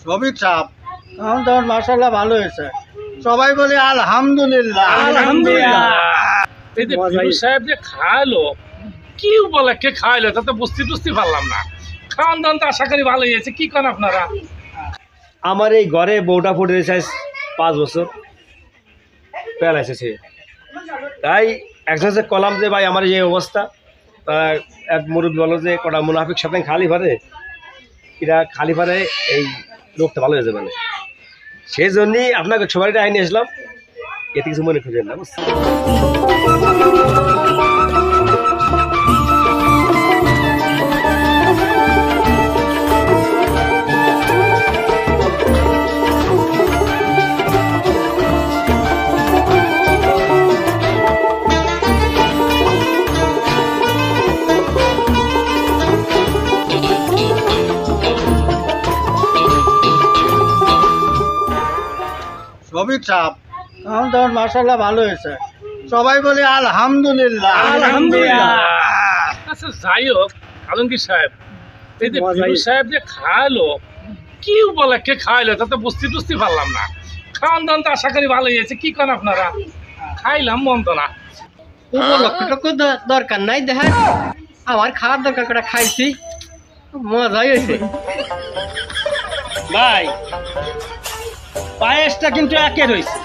সবই চাপ। এখন তোমার মাশাআল্লাহ ভালো হয়েছে, সবাই বলে আলহামদুলিল্লাহ। আলহামদুলিল্লাহ। এই যে বিরু সাহেব যে খাওয়ালো, কি বলে কে খাওয়াইলো তা তো বুঝতে পারলাম না। খাওয়ান দাওয়ান তো আশা করি ভালোই হয়েছে, কি করেন আপনারা? আমার এই ঘরে বউটা ফুটে রয়েছে 5 বছর পেলাইছে সে, তাই একজনকে কলাম যে ভাই আমার এই অবস্থা, তা এক মুরব্বী বলো যে কটা মুনাফিক শপিং খালি পারে, এরা খালি পারে এই লোকটা ভালো হয়ে যাবে না, সেই জন্যই আপনাকে সবাইটা আইনে আসলাম, এতে কিছু মনে খুঁজেন না বুঝছেন। সবই চাপ। এখন তোমার মাশাআল্লাহ ভালো হয়েছে, সবাই বলে আলহামদুলিল্লাহ। আলহামদুলিল্লাহ। আচ্ছা যাই হোক আলমগীর সাহেব, এই যে বিরু সাহেব যে খাওয়ালো, কি বলে কে খাওয়াইলো তা তো বুঝতে পারলাম না। খাওয়ান দাওয়ান তো আশা করি ভালোই হয়েছে, কি করেন আপনারা? খাইলাম মন তো না। উপলক্ষটুকু দরকার নাই, দেখেন আমার খাওয়ার দরকার করে খাইছি, মজাই হয়েছে। ভাই পায়েসটা কিন্তু একে রয়েছে,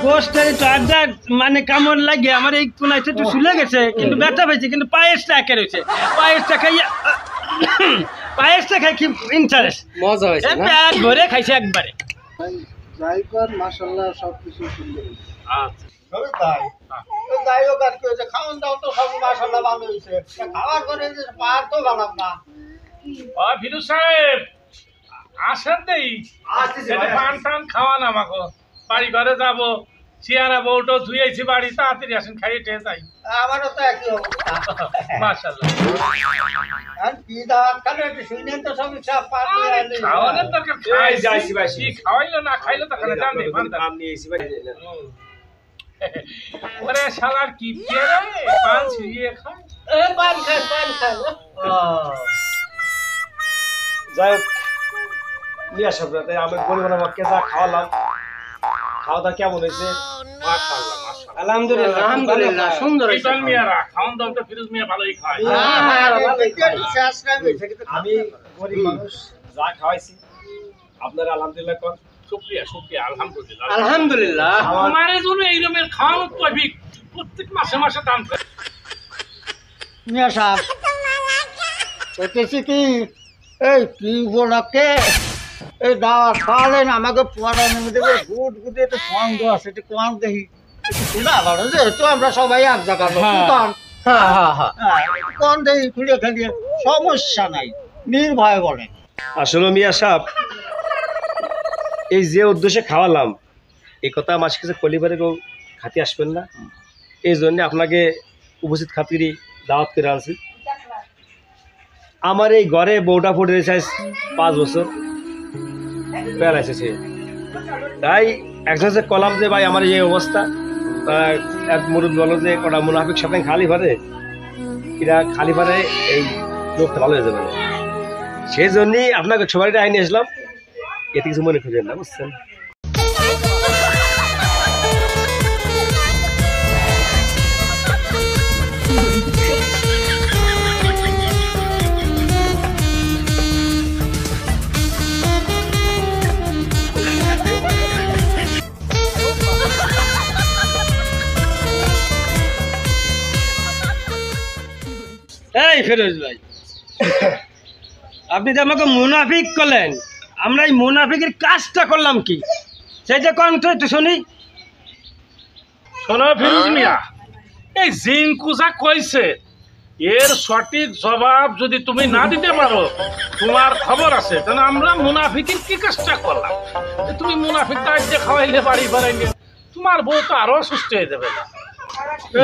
গোষ্ঠের একটু আড্ডা মানে কামড় লাগে আমার এই কোনাইতে একটু শুলে গেছে, কিন্তু ব্যথা পেয়েছে, কিন্তু পায়েসটা একে রয়েছে। পায়েসটা খাই কি ইন্টারেস্ট, মজা হয়েছে না? পেট ভরে খাইছে একবারে। যাই কর মাশাআল্লাহ সবকিছু সুন্দর হয়েছে। আচ্ছা সবই তাই। তো যাই হোক আর কি হয়েছে, খাওয়ান দাওয়া তো সবই মাশাআল্লাহ ভালো হয়েছে। খাওয়ার করে যে পার তো গেলাম না। ও বিরু সাহেব আসেন দেই, পান টান খাওয়ান আমাকে, বাড়ি ঘরে যাবো, চেয়ারা বউটো ধুয়েছি বাড়ি, তাড়াতাড়ি আসেন খাইয়ে টেয়ে যাই। আমারও তো একই অবস্থা। মাশাআল্লাহ। আর কি দাওয়াত খালে একটু শুনেন তো সবই চাপ পার হয়ে গেলে। খাওয়ানোর দরকার খাই যাইছি ভাই, কি খাওয়াইলো না খাইলো তখন জান নেই। নাম নিয়ে এসি ভাই। ওরে শালার কি রে, পান ছিঁড়িয়ে খায়। পান খান। যাই হোক নিয়ে আসো, আমি বলবো না আমাকে যা খাওয়ালাম, খাওয়া দাওয়া কেমন হয়েছে? মাশাআল্লাহ মাশাআল্লাহ। আলহামদুলিল্লাহ, আলহামদুলিল্লাহ, সুন্দর হয়েছে। ইবান মিয়ারা খাওয়ান দাওয়ান তো ফিরোজ মিয়া ভালোই খায়। আমি গরিব মানুষ, যা খাওয়াইছি আপনারা আলহামদুলিল্লাহ কর। শুকরিয়া শুকরিয়া, আলহামদুলিল্লাহ। আলহামদুলিল্লাহ। আমার জন্য এই রকমের খাওয়ানোর তৌফিক প্রত্যেক মাসে দান করে। মিয়া সাহেব বলতেছি কি, এই কি উপলক্ষে এই দাওয়াত খাওয়ালেন আমাকে পোয়াটা নেমে দেবে, গুড গুড একটু সন্দ আছে, একটু কম দেখি, একটু শোনা ভালো, যেহেতু আমরা সবাই এক জায়গার লোক, কম দেখি খুলে খেলিয়ে, সমস্যা নাই, নির্ভয় বলেন। আসলে মিয়া সাহেব এই যে উদ্দেশ্যে খাওয়ালাম, এই কথা আমার কাছে কলিবারে কেউ খাতি আসবেন না, এই জন্য আপনাকে উপস্থিত খাতিরই দাওয়াত করে আনছি। আমার এই ঘরে বউটা ফুটে রয়েছে 5 বছর পেলাইছে সে, তাই একজনকে কলাম যে ভাই আমার এই অবস্থা, তা এক মুরব্বী বলো যে কটা মুনাফিক শপিং খালি পারে, এরা খালি পারে এই লোকটা ভালো হয়ে যাবে না, সেই জন্যই আপনাকে সবাইটা আইনে আসলাম, এতে কিছু মনে খুঁজেন না বুঝছেন। এই ফিরোজ ভাই, আপনি যে আমাকে মুনাফিক করলেন, আমরা এই মুনাফিকের কাজটা করলাম কি সেটা কোন তো একটু শুনি। শোনো ফিরোজ মিয়া, এই জিঙ্কুজা কইছে এর সঠিক জবাব যদি তুমি না দিতে পারো, তোমার খবর আছে, তাহলে আমরা মুনাফিকের কি কাজটা করলাম। তুমি মুনাফিক দায়িত্বে খাওয়াইলে বাড়ি বাড়াইলে, তোমার বউ তো আরো সুস্থ হয়ে যাবে না।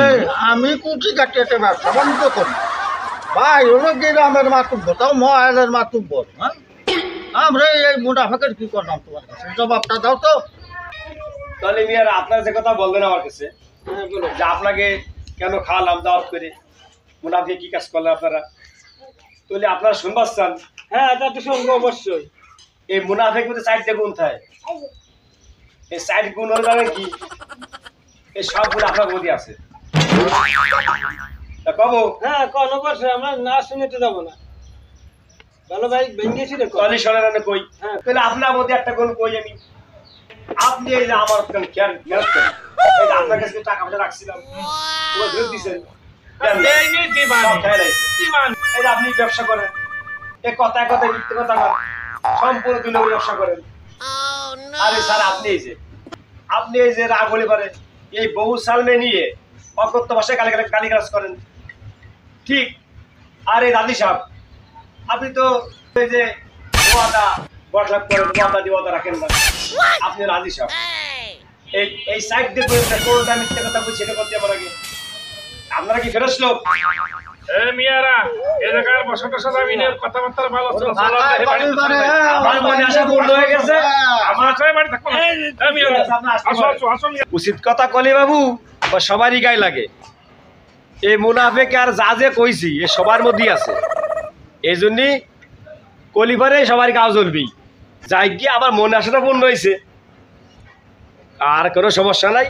এই আমি কুচি কাটিয়ে ব্যবসা বন্ধ করি ভাই, হলো গ্রামের মাতুব্য, তাও মহালের মাতুব্য, হ্যাঁ আমরা এই মুনাফিকের কি করলাম, তোমার কাছে জবাবটা দাও তো। তাহলে মিয়ার আপনার যে কথা বলবেন আমার কাছে, যে আপনাকে কেন খাওয়ালাম দাওয়াত করে, মুনাফিক কি কাজ করলেন আপনারা, তাহলে আপনারা শুনবার চান? হ্যাঁ, তা তো শুনবো অবশ্যই। এই মুনাফিক মধ্যে 4টে গুণ থাকে। এই 4 গুণ হল মানে কি, এই সব গুণ আপনার মধ্যে আছে। তা কব হ্যাঁ কোন বসে আমরা না শুনেতে যাব না ভালো ভাই ভেঙ্গেছি রে কোয়ালিশনের রানে কই, তাহলে আপনার মধ্যে একটা গুণ কই আমি। আপনি এই যে আমার কেয়ার করেন, এই যে আপনার কাছে টাকা পয়সা রাখছিলাম ওগুলো ফেরত দিচ্ছেন, এই নে দিবানি সব খেয়ে রাখছেন। দিবানি এই যে আপনি ব্যবসা করেন, এই কথায় কথায় মিথ্যে কথা বলেন, সম্পূর্ণ দুই নম্বর ব্যবসা করেন। আরে স্যার আপনি এই যে রাগ হলে পারে এই বহু সালমে নিয়ে অকথ্য ভাষায় গালিগালাজ করেন, ঠিক? আর এই দাদি সাহেব আপনি তো এই যে ওয়াদা বটলাপ করেন, ওয়াদা দিয়ে ওয়াদা রাখেন না। আপনি রাজি সাহেব এই সাইড দিয়ে কোনটা মিথ্যে কথা বলছি এটা করতে পারে আগে আপনারা কি ফেরত লোক? এ মিয়ারা এ জায়গার বসত সাজাবিনের কথাবার্তা ভালো ছিল আমার মনে আশা পূর্ণ হয়ে গেছে। আমার ছয় বাড়ি থাকো না। এ মিয়ারা আসো আসো আসো মিয়া। উচিত কথা কলি বাবু সবারই গায়ে লাগে। এই মুনাফেক আর যা যে কইছি এ সবার মধ্যেই আছে, এই জন্যই কলিবারে সবার গাও জ্বলবি। যাই গিয়ে আমার মনে আশাটা পূর্ণ হয়েছে, আর কোনো সমস্যা নাই,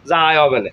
যাই হবে না।